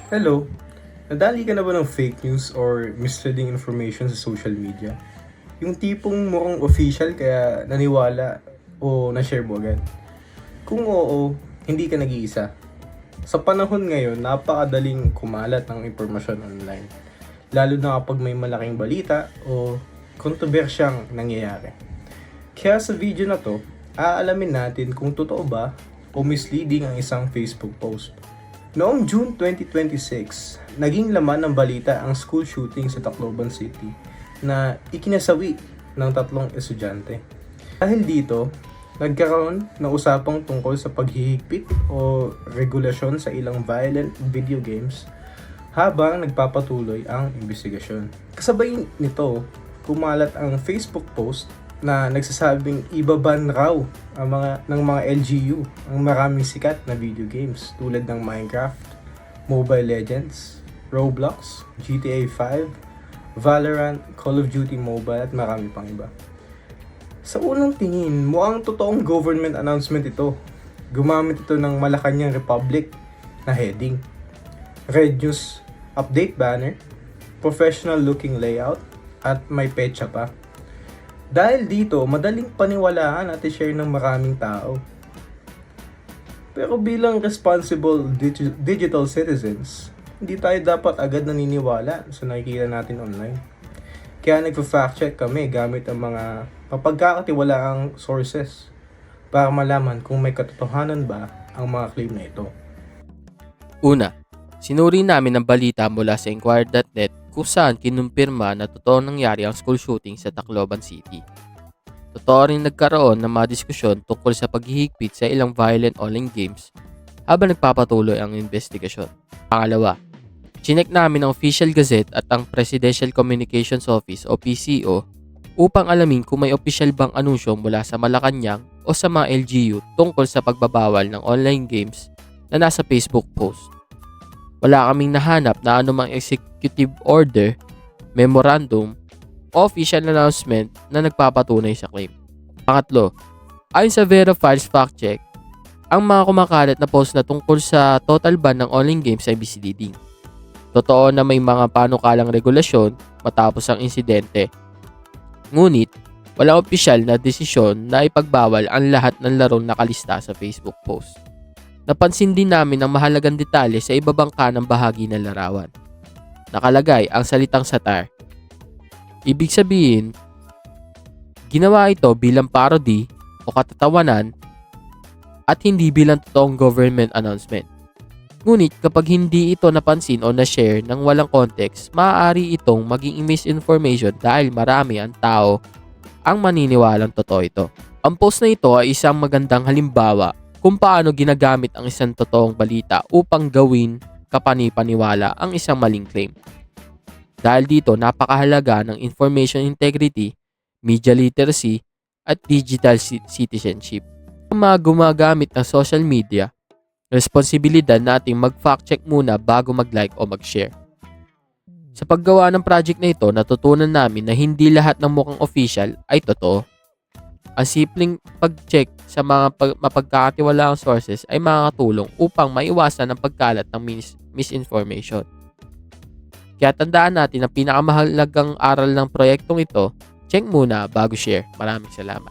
Hello, nadali ka na ba ng fake news or misleading information sa social media? Yung tipong mukhang official kaya naniwala o na-share mo agad? Kung oo, hindi ka nag-iisa. Sa panahon ngayon, napakadaling kumalat ng impormasyon online. Lalo na kapag may malaking balita o kontrobersyang nangyayari. Kaya sa video na to, aalamin natin kung totoo ba o misleading ang isang Facebook post. Noong June 2026, naging laman ng balita ang school shooting sa Tacloban City na ikinasawi ng 3 estudyante. Dahil dito, nagkaroon ng usapang tungkol sa paghihigpit o regulasyon sa ilang violent video games habang nagpapatuloy ang investigasyon. Kasabay nito, kumalat ang Facebook post na nagsasabing ibaban raw ng mga LGU ang maraming sikat na video games tulad ng Minecraft, Mobile Legends, Roblox, GTA 5, Valorant, Call of Duty Mobile at marami pang iba. Sa unang tingin, mukhang totoong government announcement ito. Gumamit ito ng Malacanang Republic na heading, Red News Update banner, professional looking layout, at may petsa pa. Dahil dito, madaling paniwalaan at i-share ng maraming tao. Pero bilang responsible digital citizens, hindi tayo dapat agad naniniwala sa nakikita natin online. Kaya nagpa-fact check kami gamit ang mga mapagkakatiwalaang sources para malaman kung may katotohanan ba ang mga claim na ito. Una, sinuri namin ang balita mula sa Inquirer.net kung saan kinumpirma na totoo nangyari ang school shooting sa Tacloban City. Totoo rin nagkaroon ng mga diskusyon tungkol sa paghihigpit sa ilang violent online games habang nagpapatuloy ang investigasyon. Pangalawa, chinek namin ang Official Gazette at ang Presidential Communications Office o PCO upang alamin kung may opisyal bang anunsyo mula sa Malacanang o sa mga LGU tungkol sa pagbabawal ng online games na nasa Facebook post. Wala kaming nahanap na anumang executive order, memorandum, o official announcement na nagpapatunay sa claim. Pangatlo, ayon sa Verified Fact Check, ang mga kumakalat na post na tungkol sa total ban ng online games ay misleading. Totoo na may mga panukalang regulasyon matapos ang insidente. Ngunit, walang opisyal na desisyon na ipagbawal ang lahat ng larong nakalista sa Facebook post. Napansin din namin ang mahalagang detalye sa ibabang kanang bahagi ng larawan. Nakalagay ang salitang satire. Ibig sabihin, ginawa ito bilang parody o katatawanan at hindi bilang totoong government announcement. Ngunit kapag hindi ito napansin o na-share ng walang context, maaari itong maging misinformation dahil marami ang tao ang maniniwalang totoo ito. Ang post na ito ay isang magandang halimbawa kung paano ginagamit ang isang totoong balita upang gawin kapani-paniwala ang isang maling claim. Dahil dito, napakahalaga ng information integrity, media literacy, at digital citizenship. Ang mga gumagamit ng social media, responsibilidad nating mag-fact check muna bago mag-like o mag-share. Sa paggawa ng project na ito, natutunan namin na hindi lahat ng mukhang official ay totoo. Ang simpleng pag-check sa mga mapagkakatiwalaang sources ay makakatulong upang maiwasan ang pagkalat ng misinformation. Kaya tandaan natin ang pinakamahalagang aral ng proyektong ito, check muna bago share. Maraming salamat.